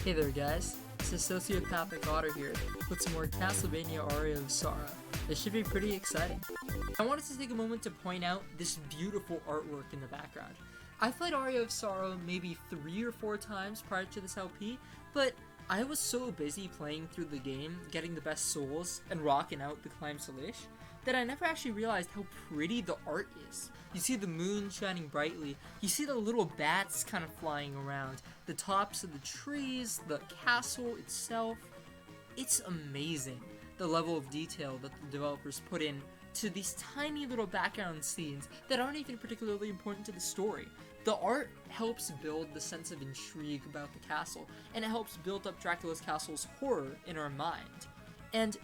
Hey there guys, it's a sociopathic otter here with some more Castlevania Aria of Sorrow. This should be pretty exciting. I wanted to take a moment to point out this beautiful artwork in the background. I've played Aria of Sorrow maybe 3 or 4 times prior to this LP, but I was so busy playing through the game, getting the best souls, and rocking out the Climb Salish, that I never actually realized how pretty the art is. You see the moon shining brightly, you see the little bats kind of flying around, the tops of the trees, the castle itself. It's amazing, the level of detail that the developers put in to these tiny little background scenes that aren't even particularly important to the story. The art helps build the sense of intrigue about the castle, and it helps build up Dracula's castle's horror in our mind. And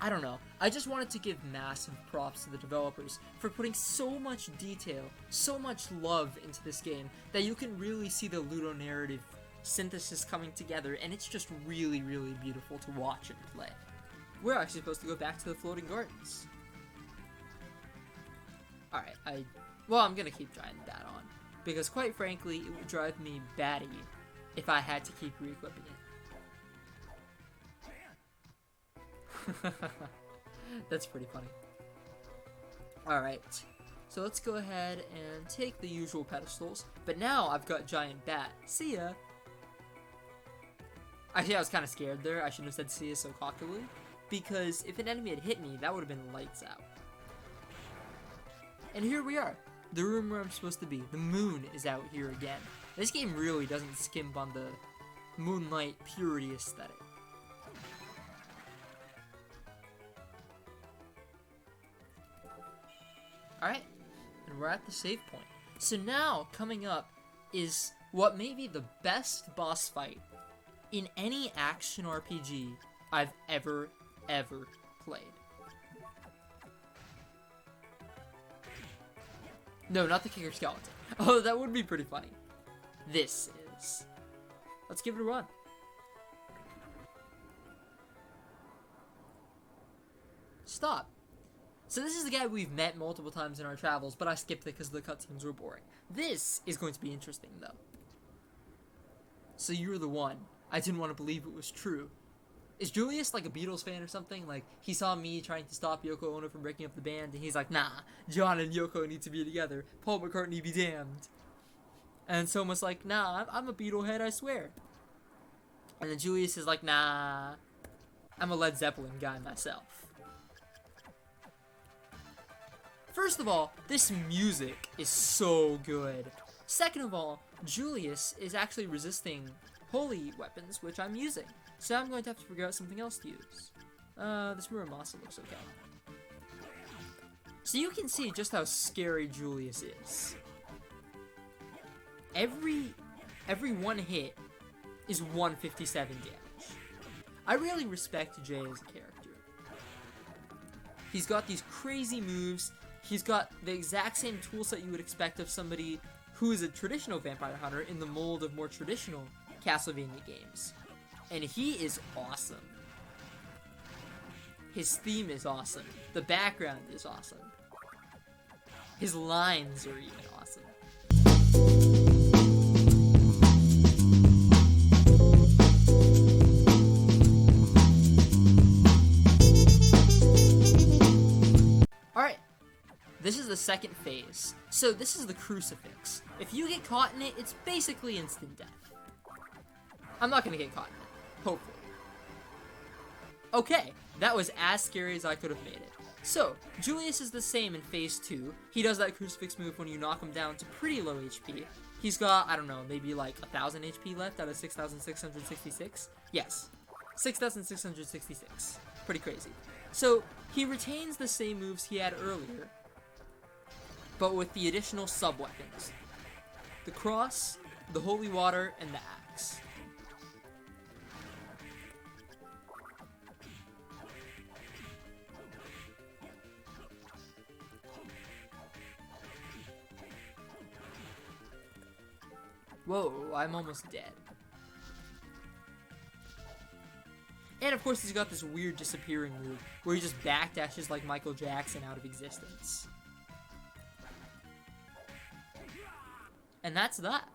I don't know, I just wanted to give massive props to the developers for putting so much detail, so much love into this game that you can really see the ludonarrative synthesis coming together, and it's just really, really beautiful to watch and play. We're actually supposed to go back to the floating gardens. Alright, I'm gonna keep trying that on, because quite frankly, it would drive me batty if I had to keep re-equipping it. That's pretty funny. Alright, so let's go ahead and take the usual pedestals, but now I've got Giant Bat. See ya! Actually, I was kind of scared there. I shouldn't have said see ya so cockily, because if an enemy had hit me, that would have been lights out. And here we are, the room where I'm supposed to be. The moon is out here again. This game really doesn't skimp on the moonlight purity aesthetic. Alright, and we're at the save point. So now, coming up, is what may be the best boss fight in any action RPG I've ever played. No, not the Kicker Skeleton. Oh, that would be pretty funny. This is. Let's give it a run. Stop. So this is the guy we've met multiple times in our travels, but I skipped it because the cutscenes were boring. This is going to be interesting, though. So you're the one. I didn't want to believe it was true. Is Julius like a Beatles fan or something? Like, he saw me trying to stop Yoko Ono from breaking up the band, and he's like, nah, John and Yoko need to be together. Paul McCartney be damned. And someone's like, nah, I'm a Beatle head, I swear. And then Julius is like, nah, I'm a Led Zeppelin guy myself. First of all, this music is so good. Second of all, Julius is actually resisting holy weapons, which I'm using. So I'm going to have to figure out something else to use. This Muramasa looks okay. So you can see just how scary Julius is. Every one hit is 157 damage. I really respect Jay as a character. He's got these crazy moves. He's got the exact same toolset you would expect of somebody who is a traditional vampire hunter in the mold of more traditional Castlevania games. And he is awesome. His theme is awesome. The background is awesome. His lines are even awesome. Alright. This is the second phase. So this is the crucifix. If you get caught in it, it's basically instant death. I'm not gonna get caught in it. Hopefully. Okay, that was as scary as I could have made it. So, Julius is the same in phase 2. He does that crucifix move when you knock him down to pretty low HP. He's got, I don't know, maybe like 1,000 HP left out of 6,666? Yes. 6,666. Pretty crazy. So, he retains the same moves he had earlier, but with the additional sub-weapons. The cross, the holy water, and the axe. Whoa, I'm almost dead. And of course he's got this weird disappearing move, where he just backdashes like Michael Jackson out of existence. And that's that.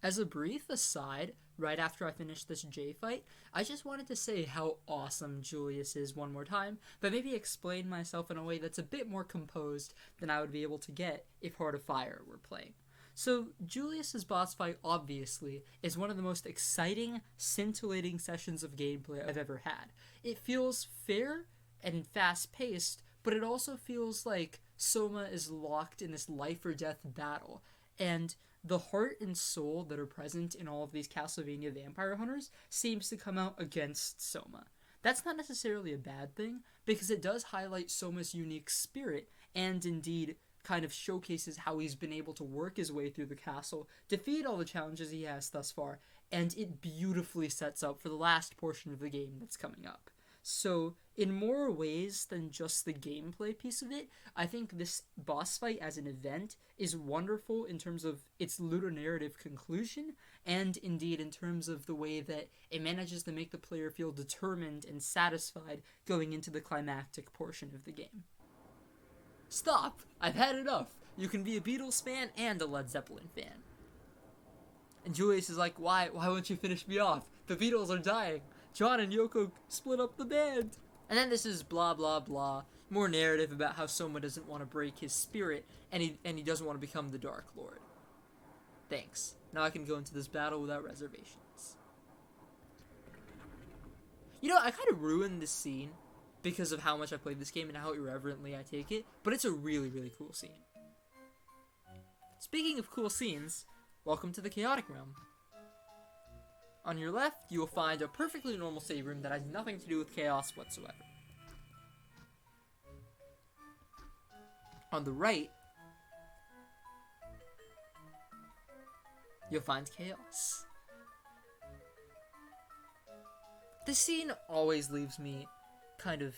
As a brief aside, right after I finish this J fight, I just wanted to say how awesome Julius is one more time, but maybe explain myself in a way that's a bit more composed than I would be able to get if Heart of Fire were playing. So, Julius's boss fight, obviously, is one of the most exciting, scintillating sessions of gameplay I've ever had. It feels fair and fast-paced, but it also feels like Soma is locked in this life-or-death battle, and the heart and soul that are present in all of these Castlevania vampire hunters seems to come out against Soma. That's not necessarily a bad thing, because it does highlight Soma's unique spirit, and indeed kind of showcases how he's been able to work his way through the castle, defeat all the challenges he has thus far, and it beautifully sets up for the last portion of the game that's coming up. So, in more ways than just the gameplay piece of it, I think this boss fight as an event is wonderful in terms of its ludonarrative conclusion, and indeed in terms of the way that it manages to make the player feel determined and satisfied going into the climactic portion of the game. Stop! I've had enough! You can be a Beatles fan and a Led Zeppelin fan. And Julius is like, why won't you finish me off? The Beatles are dying. John and Yoko split up the band. And then this is blah blah blah, more narrative about how Soma doesn't want to break his spirit, and he doesn't want to become the Dark Lord. Thanks. Now I can go into this battle without reservations. You know, I kind of ruined this scene because of how much I played this game and how irreverently I take it, but it's a really, really cool scene. Speaking of cool scenes, welcome to the Chaotic Realm. On your left, you will find a perfectly normal save room that has nothing to do with chaos whatsoever. On the right, you'll find chaos. This scene always leaves me kind of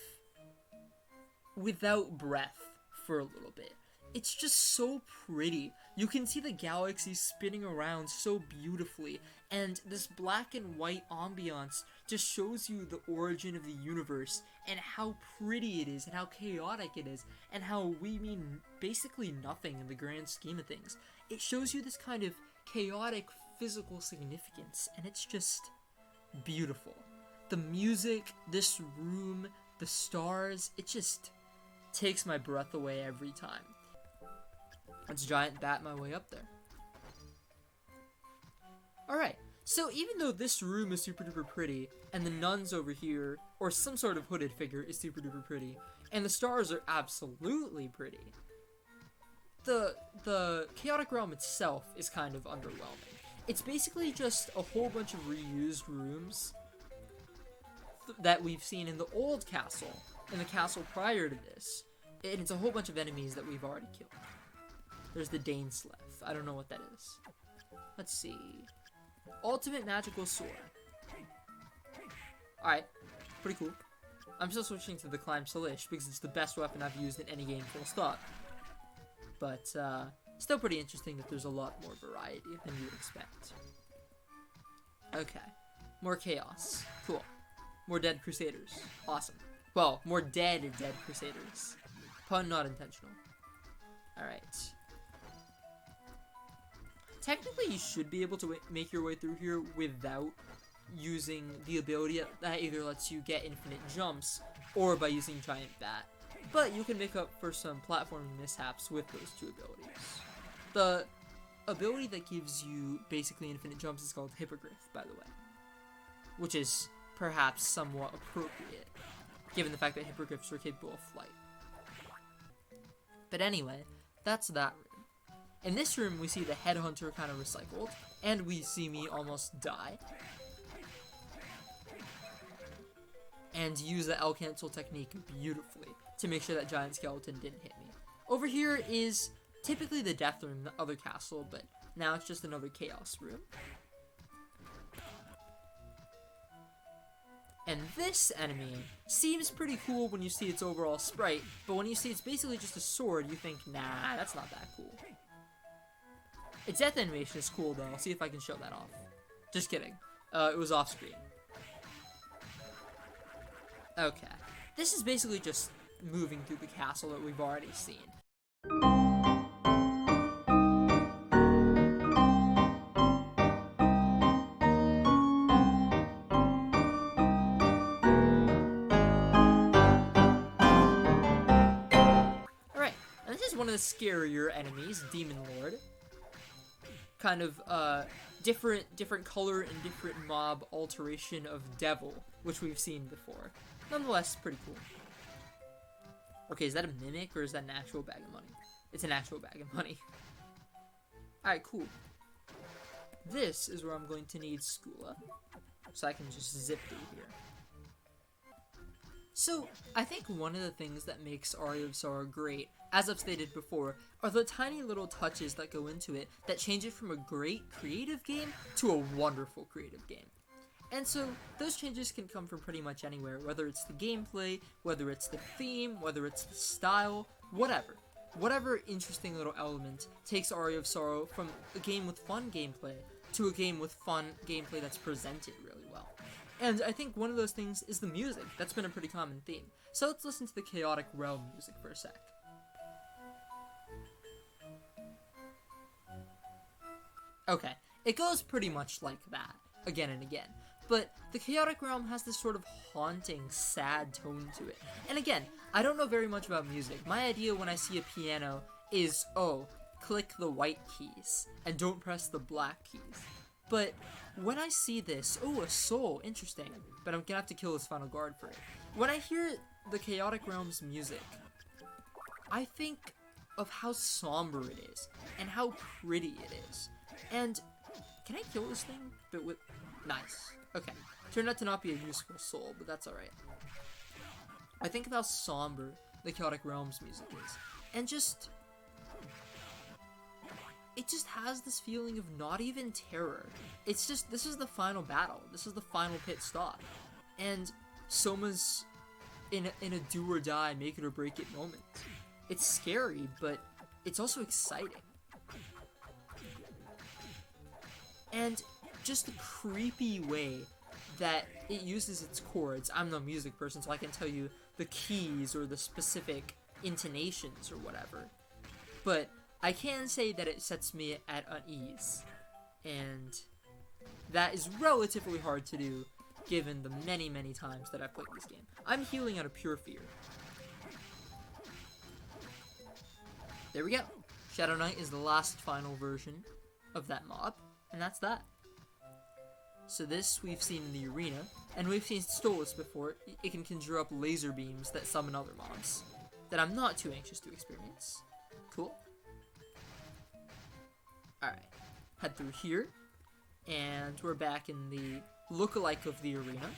without breath for a little bit. It's just so pretty. You can see the galaxy spinning around so beautifully, and this black and white ambiance just shows you the origin of the universe, and how pretty it is, and how chaotic it is, and how we mean basically nothing in the grand scheme of things. It shows you this kind of chaotic physical significance, and it's just beautiful. The music, this room, the stars, it just takes my breath away every time. Let's giant bat my way up there. Alright, so even though this room is super duper pretty, and the nuns over here, or some sort of hooded figure, is super duper pretty, and the stars are absolutely pretty, the Chaotic Realm itself is kind of underwhelming. It's basically just a whole bunch of reused rooms that we've seen in the old castle, in the castle prior to this, and it's a whole bunch of enemies that we've already killed. There's the Danesleth. I don't know what that is. Let's see. Ultimate Magical Sword. Alright. Pretty cool. I'm still switching to the Climb Salish because it's the best weapon I've used in any game, full stop. But, still pretty interesting that there's a lot more variety than you would expect. Okay. More chaos. Cool. More dead Crusaders. Awesome. Well, more dead Crusaders. Pun not intentional. Alright. Technically, you should be able to make your way through here without using the ability that either lets you get infinite jumps or by using Giant Bat. But you can make up for some platforming mishaps with those two abilities. The ability that gives you basically infinite jumps is called Hippogriff, by the way. Which is perhaps somewhat appropriate, given the fact that Hippogriffs are capable of flight. But anyway, that's that room. In this room, we see the Headhunter kind of recycled, and we see me almost die. And use the L-cancel technique beautifully to make sure that giant skeleton didn't hit me. Over here is typically the Death Room, the other castle, but now it's just another Chaos room. And this enemy seems pretty cool when you see its overall sprite, but when you see it's basically just a sword, you think, nah, that's not that cool. Its death animation is cool, though. I'll see if I can show that off. Just kidding. It was off screen. Okay. This is basically just moving through the castle that we've already seen. of the scarier enemies, Demon Lord. Kind of different color and different mob alteration of Devil, which we've seen before. Nonetheless, pretty cool. Okay, is that a mimic or is that an actual bag of money? It's an actual bag of money. Alright, cool. This is where I'm going to need Skula, so I can just zip through here. So, I think one of the things that makes Aria of Sorrow great, as I've stated before, are the tiny little touches that go into it that change it from a great creative game to a wonderful creative game. And so, those changes can come from pretty much anywhere, whether it's the gameplay, whether it's the theme, whether it's the style, whatever. Whatever interesting little element takes Aria of Sorrow from a game with fun gameplay to a game with fun gameplay that's presented really well. And I think one of those things is the music. That's been a pretty common theme. So let's listen to the Chaotic Realm music for a sec. Okay, it goes pretty much like that, again and again. But the Chaotic Realm has this sort of haunting, sad tone to it. And again, I don't know very much about music. My idea when I see a piano is, oh, click the white keys, and don't press the black keys. But when I see this, oh, a soul, interesting, but I'm gonna have to kill this final guard for it. When I hear the Chaotic Realm's music, I think of how somber it is, and how pretty it is. And, can I kill this thing? But with, nice. Okay, turned out to not be a useful soul, but that's alright. I think of how somber the Chaotic Realm's music is, and just, it just has this feeling of not even terror. It's just, this is the final battle. This is the final pit stop. And Soma's in a do or die, make it or break it moment. It's scary, but it's also exciting. And just the creepy way that it uses its chords. I'm no music person, so I can tell you the keys or the specific intonations or whatever. But I can say that it sets me at unease, and that is relatively hard to do given the many, many times that I've played this game. I'm healing out of pure fear. There we go. Shadow Knight is the last final version of that mob, and that's that. So this we've seen in the arena, and we've seen Stolas before. It can conjure up laser beams that summon other mobs that I'm not too anxious to experience. Cool. Alright, head through here, and we're back in the lookalike of the arena.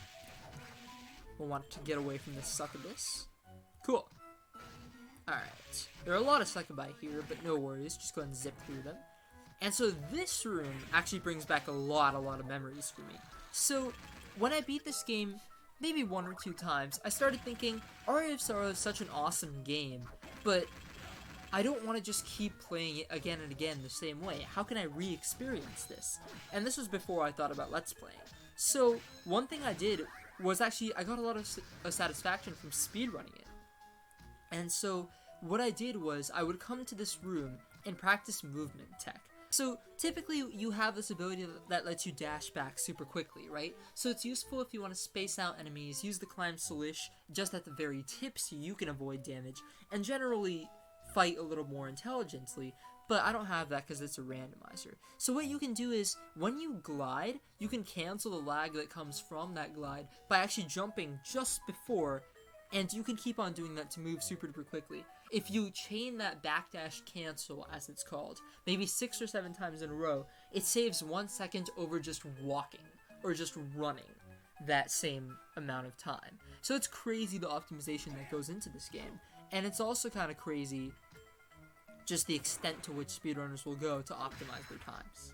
We'll want to get away from this succubus. Cool. Alright, there are a lot of succubi here, but no worries, just go ahead and zip through them. And so this room actually brings back a lot of memories for me. So, when I beat this game, maybe 1 or 2 times, I started thinking, Aria of Sorrow is such an awesome game, but I don't want to just keep playing it again and again the same way. How can I re-experience this? And this was before I thought about Let's Playing. So, one thing I did was actually, I got a lot of satisfaction from speedrunning it. And so, what I did was, I would come to this room and practice movement tech. So, typically, you have this ability that lets you dash back super quickly, right? So it's useful if you want to space out enemies, use the climb Solish just at the very tip so you can avoid damage, and generally fight a little more intelligently, but I don't have that because it's a randomizer. So what you can do is, when you glide, you can cancel the lag that comes from that glide by actually jumping just before, and you can keep on doing that to move super duper quickly. If you chain that backdash cancel, as it's called, maybe 6 or 7 times in a row, it saves 1 second over just walking, or just running that same amount of time. So it's crazy the optimization that goes into this game, and it's also kind of crazy just the extent to which speedrunners will go to optimize their times.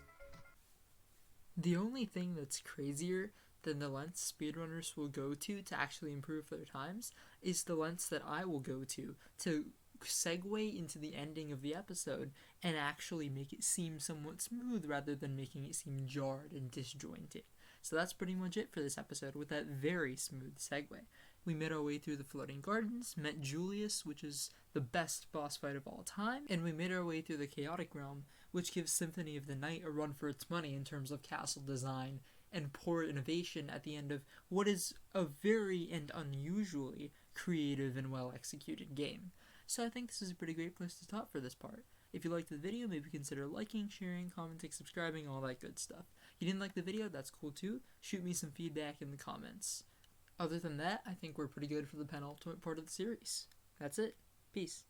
The only thing that's crazier than the lengths speedrunners will go to actually improve their times is the lengths that I will go to segue into the ending of the episode and actually make it seem somewhat smooth rather than making it seem jarred and disjointed. So that's pretty much it for this episode with that very smooth segue. We made our way through the Floating Gardens, met Julius, which is the best boss fight of all time, and we made our way through the Chaotic Realm, which gives Symphony of the Night a run for its money in terms of castle design and poor innovation at the end of what is a very and unusually creative and well-executed game. So I think this is a pretty great place to stop for this part. If you liked the video, maybe consider liking, sharing, commenting, subscribing, all that good stuff. You didn't like the video, that's cool too. Shoot me some feedback in the comments. Other than that, I think we're pretty good for the penultimate part of the series. That's it. Peace.